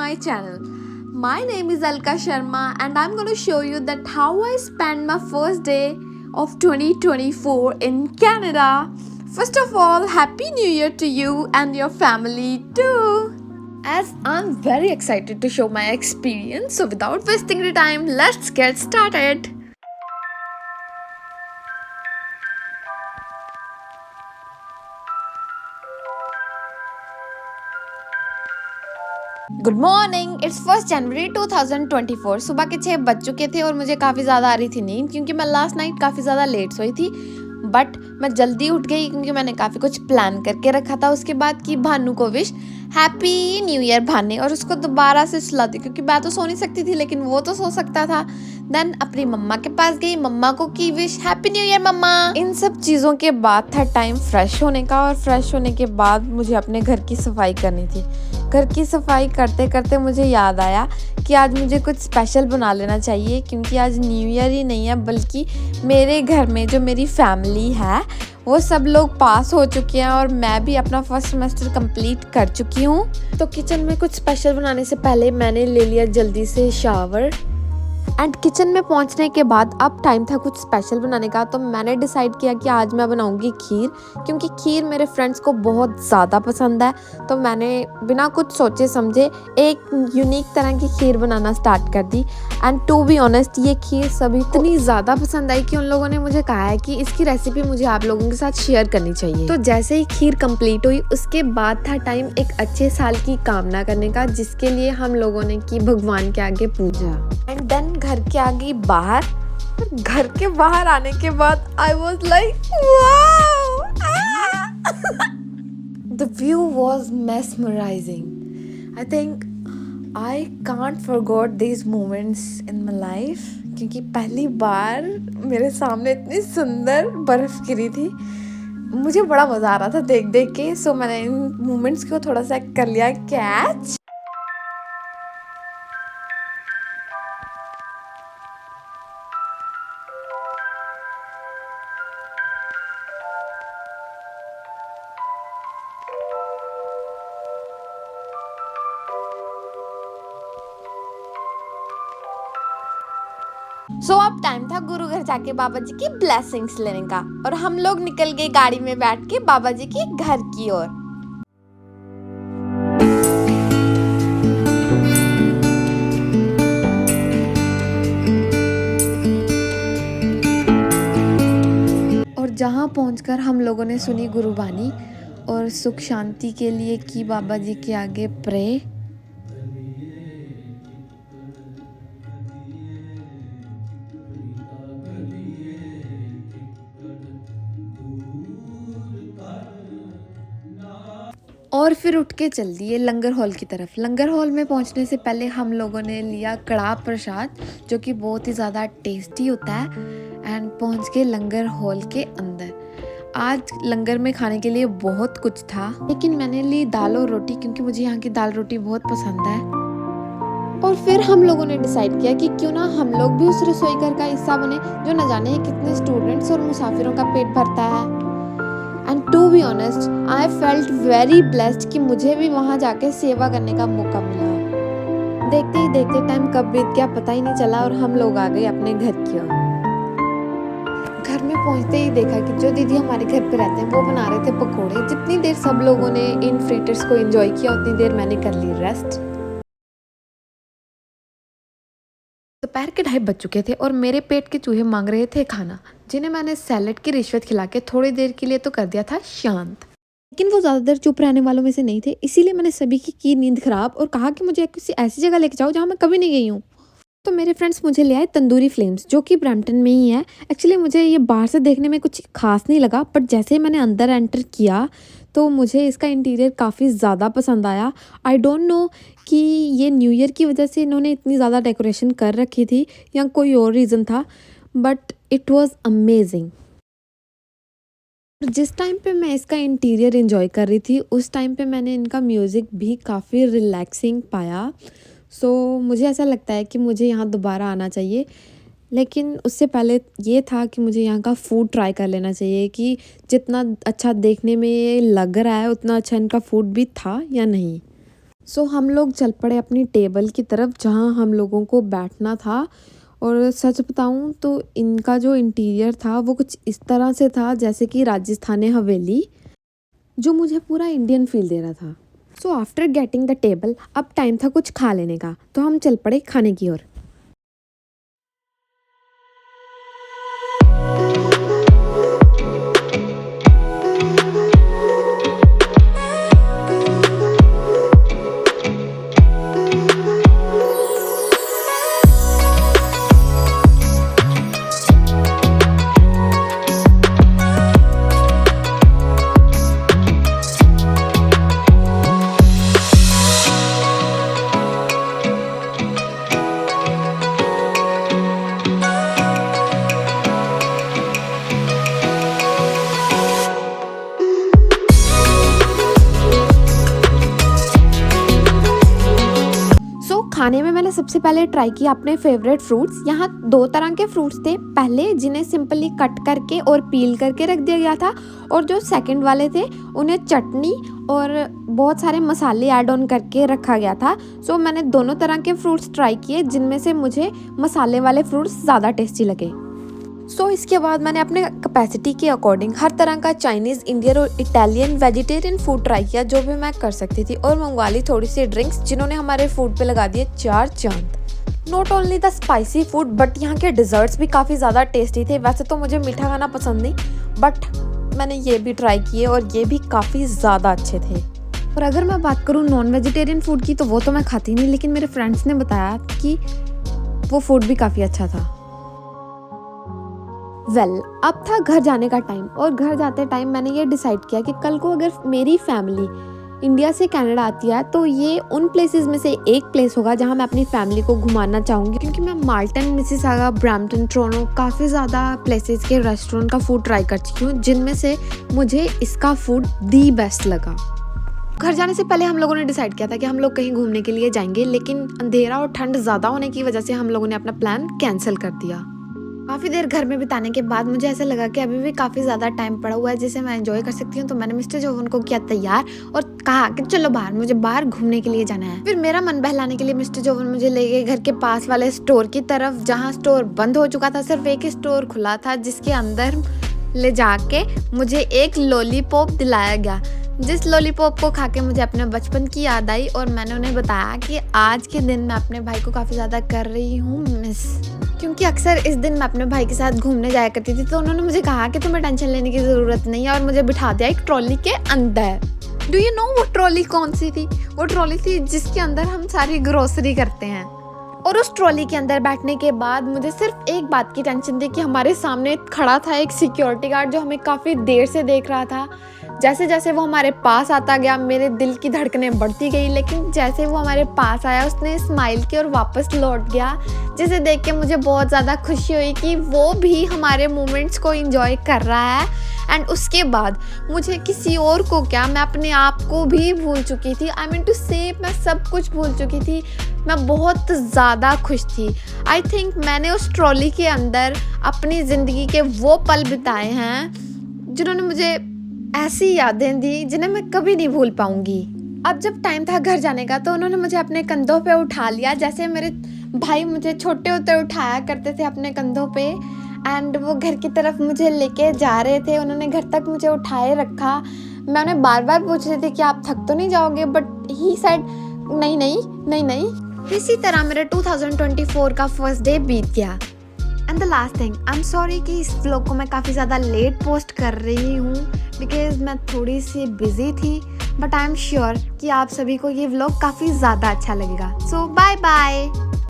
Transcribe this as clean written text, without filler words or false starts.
my channel. My name is Alka Sharma and I'm going to show you that how I spent my first day of 2024 in Canada. First of all, Happy New Year to you and your family too. As I'm very excited to show my experience, so without wasting the time, let's get started. Good morning, it's 1 जनवरी 2024। सुबह के 6 बज चुके थे और मुझे काफ़ी ज़्यादा आ रही थी नींद क्योंकि मैं लास्ट नाइट काफ़ी ज़्यादा लेट सोई थी। बट मैं जल्दी उठ गई क्योंकि मैंने काफ़ी कुछ प्लान करके रखा था। उसके बाद की भानु को विश हैप्पी न्यू ईयर भाने, और उसको दोबारा से सुला दी क्योंकि मैं तो सो नहीं सकती थी लेकिन वो तो सो सकता था। देन अपनी मम्मा के पास गई, मम्मा को की विश हैप्पी न्यू ईयर मम्मा। इन सब चीज़ों के बाद था टाइम फ्रेश होने का, और फ्रेश होने के बाद मुझे अपने घर की सफाई करनी थी। घर की सफाई करते करते मुझे याद आया कि आज मुझे कुछ स्पेशल बना लेना चाहिए क्योंकि आज न्यू ईयर ही नहीं है बल्कि मेरे घर में जो मेरी फैमिली है वो सब लोग पास हो चुके हैं और मैं भी अपना फर्स्ट सेमेस्टर कंप्लीट कर चुकी हूँ। तो किचन में कुछ स्पेशल बनाने से पहले मैंने ले लिया जल्दी से शावर, एंड किचन में पहुंचने के बाद अब टाइम था कुछ स्पेशल बनाने का। तो मैंने डिसाइड किया कि आज मैं बनाऊंगी खीर, क्योंकि खीर मेरे फ्रेंड्स को बहुत ज़्यादा पसंद है। तो मैंने बिना कुछ सोचे समझे एक यूनिक तरह की खीर बनाना स्टार्ट कर दी। एंड टू बी ऑनेस्ट, ये खीर सभी इतनी ज़्यादा पसंद आई कि उन लोगों ने मुझे कहा है कि इसकी रेसिपी मुझे आप लोगों के साथ शेयर करनी चाहिए। तो जैसे ही खीर कंप्लीट हुई उसके बाद था टाइम एक अच्छे साल की कामना करने का, जिसके लिए हम लोगों ने की भगवान के आगे पूजा। एंड देन घर के आगे बाहर, घर के बाहर आने के बाद I was like wow, the view was mesmerising. I think I can't forgot these moments in my life, क्योंकि पहली बार मेरे सामने इतनी सुंदर बर्फ गिरी थी। मुझे बड़ा मज़ा आ रहा था देख देख के। सो मैंने इन मोमेंट्स को थोड़ा सा कर लिया कैच। सो अब टाइम था गुरु घर जाके बाबा जी की ब्लेसिंग्स लेने का, और हम लोग निकल गए गाड़ी में बैठ के बाबा जी के घर की ओर। और जहाँ पहुंचकर हम लोगों ने सुनी गुरुबानी और सुख शांति के लिए की बाबा जी के आगे प्रे। और फिर उठ के चल दिए लंगर हॉल की तरफ। लंगर हॉल में पहुंचने से पहले हम लोगों ने लिया कड़ाह प्रसाद, जो कि बहुत ही ज़्यादा टेस्टी होता है, एंड पहुंच के लंगर हॉल के अंदर। आज लंगर में खाने के लिए बहुत कुछ था, लेकिन मैंने ली दाल और रोटी क्योंकि मुझे यहाँ की दाल रोटी बहुत पसंद है। और फिर हम लोगों ने डिसाइड किया कि क्यों ना हम लोग भी उस रसोई घर का हिस्सा बने जो न जाने कितने स्टूडेंट्स और मुसाफिरों का पेट भरता है। And to be honest, I felt very blessed कि मुझे भी वहाँ जाके सेवा करने का मौका मिला। देखते ही देखते टाइम कब बीत गया पता ही नहीं चला, और हम लोग आ गए अपने घर की ओर। घर में पहुँचते ही देखा कि जो दीदी हमारे घर पे रहते हैं वो बना रहे थे पकोड़े। जितनी देर सब लोगों ने इन फ्रीटर्स को एंजॉय किया उतनी देर मैंने कर ली रेस्ट। दोपहर के 2:30 बज चुके थे और मेरे पेट के चूहे मांग रहे थे खाना, जिन्हें मैंने सैलेड की रिश्वत खिला के थोड़ी देर के लिए तो कर दिया था शांत। लेकिन वो ज़्यादा देर चुप रहने वालों में से नहीं थे, इसीलिए मैंने सभी की नींद खराब और कहा कि मुझे किसी ऐसी जगह लेके जाओ जहाँ मैं कभी नहीं गई हूँ। तो मेरे फ्रेंड्स मुझे ले आए तंदूरी फ्लेम्स, जो कि ब्रैम्पटन में ही है। एक्चुअली मुझे ये बाहर से देखने में कुछ खास नहीं लगा, बट जैसे ही मैंने अंदर एंटर किया तो मुझे इसका इंटीरियर काफ़ी ज़्यादा पसंद आया। आई डोंट नो कि ये न्यू ईयर की वजह से इन्होंने इतनी ज़्यादा डेकोरेशन कर रखी थी या कोई और रीज़न था, बट इट वाज अमेजिंग। जिस टाइम पे मैं इसका इंटीरियर एंजॉय कर रही थी उस टाइम पे मैंने इनका म्यूज़िक भी काफ़ी रिलैक्सिंग पाया। सो मुझे ऐसा लगता है कि मुझे यहाँ दोबारा आना चाहिए, लेकिन उससे पहले ये था कि मुझे यहाँ का फूड ट्राई कर लेना चाहिए कि जितना अच्छा देखने में ये लग रहा है उतना अच्छा इनका फूड भी था या नहीं। हम लोग चल पड़े अपनी टेबल की तरफ जहाँ हम लोगों को बैठना था। और सच बताऊँ तो इनका जो इंटीरियर था वो कुछ इस तरह से था जैसे कि राजस्थानी हवेली, जो मुझे पूरा इंडियन फील दे रहा था। आफ्टर गेटिंग द टेबल अब टाइम था कुछ खा लेने का, तो हम चल पड़े खाने की ओर। खाने में मैंने सबसे पहले ट्राई किया अपने फेवरेट फ्रूट्स। यहाँ 2 तरह के फ्रूट्स थे, पहले जिन्हें सिंपली कट करके और पील करके रख दिया गया था, और जो सेकंड वाले थे उन्हें चटनी और बहुत सारे मसाले ऐड ऑन करके रखा गया था। मैंने दोनों तरह के फ्रूट्स ट्राई किए, जिनमें से मुझे मसाले वाले फ्रूट्स ज़्यादा टेस्टी लगे। इसके बाद मैंने अपने कैपेसिटी के अकॉर्डिंग हर तरह का चाइनीज़, इंडियन और इटालियन वेजिटेरियन फूड ट्राई किया जो भी मैं कर सकती थी, और मंगवा ली थोड़ी सी ड्रिंक्स जिन्होंने हमारे फूड पे लगा दिए 4 चांद। Not only the spicy food but यहाँ के डिज़र्ट्स भी काफ़ी ज़्यादा टेस्टी थे। वैसे तो मुझे मीठा खाना पसंद नहीं, बट मैंने ये भी ट्राई किए और ये भी काफ़ी ज़्यादा अच्छे थे। और अगर मैं बात करूँ नॉन वेजिटेरियन फूड की, तो वो तो मैं खाती नहीं, लेकिन मेरे फ्रेंड्स ने बताया कि वो फूड भी काफ़ी अच्छा था। अब था घर जाने का टाइम, और घर जाते टाइम मैंने ये डिसाइड किया कि कल को अगर मेरी फैमिली इंडिया से कनाडा आती है तो ये उन प्लेसेस में से एक प्लेस होगा जहाँ मैं अपनी फैमिली को घुमाना चाहूँगी, क्योंकि मैं माल्टन, मिसिसागा, ब्रैम्पटन, टोरंटो काफ़ी ज़्यादा प्लेसेस के रेस्टोरेंट का फूड ट्राई कर चुकी हूँ, जिनमें से मुझे इसका फूड दी बेस्ट लगा। घर जाने से पहले हम लोगों ने डिसाइड किया था कि हम लोग कहीं घूमने के लिए जाएंगे, लेकिन अंधेरा और ठंड ज़्यादा होने की वजह से हम लोगों ने अपना प्लान कैंसिल कर दिया। काफ़ी देर घर में बिताने के बाद मुझे ऐसा लगा कि अभी भी काफ़ी ज़्यादा टाइम पड़ा हुआ है जिसे मैं एंजॉय कर सकती हूँ, तो मैंने मिस्टर जोवन को किया तैयार और कहा कि चलो बाहर, मुझे बाहर घूमने के लिए जाना है। फिर मेरा मन बहलाने के लिए मिस्टर जोवन मुझे ले गए घर के पास वाले स्टोर की तरफ, जहाँ स्टोर बंद हो चुका था, सिर्फ एक ही स्टोर खुला था, जिसके अंदर ले जाके मुझे एक लॉलीपॉप दिलाया गया, जिस लॉलीपॉप को खा के मुझे अपने बचपन की याद आई, और मैंने उन्हें बताया कि आज के दिन मैं अपने भाई को काफ़ी ज़्यादा कर रही हूँ मिस, क्योंकि अक्सर इस दिन मैं अपने भाई के साथ घूमने जाया करती थी। तो उन्होंने मुझे कहा कि तुम्हें टेंशन लेने की ज़रूरत नहीं है, और मुझे बिठा दिया एक ट्रॉली के अंदर। डू यू नो वो ट्रॉली कौन सी थी? वो ट्रॉली थी जिसके अंदर हम सारी ग्रोसरी करते हैं। और उस ट्रॉली के अंदर बैठने के बाद मुझे सिर्फ एक बात की टेंशन थी कि हमारे सामने खड़ा था एक सिक्योरिटी गार्ड जो हमें काफ़ी देर से देख रहा था। जैसे जैसे वो हमारे पास आता गया मेरे दिल की धड़कनें बढ़ती गई, लेकिन जैसे वो हमारे पास आया उसने स्माइल की और वापस लौट गया, जिसे देख के मुझे बहुत ज़्यादा खुशी हुई कि वो भी हमारे मोमेंट्स को एंजॉय कर रहा है। एंड उसके बाद मुझे किसी और को क्या, मैं अपने आप को भी भूल चुकी थी। आई मीन टू से मैं सब कुछ भूल चुकी थी। मैं बहुत ज़्यादा खुश थी। आई थिंक मैंने उस ट्रॉली के अंदर अपनी ज़िंदगी के वो पल बिताए हैं जिन्होंने मुझे ऐसी यादें दी जिन्हें मैं कभी नहीं भूल पाऊंगी। अब जब टाइम था घर जाने का तो उन्होंने मुझे अपने कंधों पे उठा लिया, जैसे मेरे भाई मुझे छोटे होते उठाया करते थे अपने कंधों पे। एंड वो घर की तरफ मुझे लेके जा रहे थे, उन्होंने घर तक मुझे उठाए रखा। मैं उन्हें बार बार पूछ रही थी कि आप थक तो नहीं जाओगे, बट ही सेड नहीं नहीं नहीं नहीं। इसी तरह मेरे 2024 का फर्स्ट डे बीत गया। And the last thing, I am sorry कि इस व्लॉग को मैं काफ़ी ज़्यादा लेट पोस्ट कर रही हूँ बिकॉज मैं थोड़ी सी बिजी थी, बट आई एम श्योर कि आप सभी को ये व्लॉग काफ़ी ज़्यादा अच्छा लगेगा। सो बाय बाय।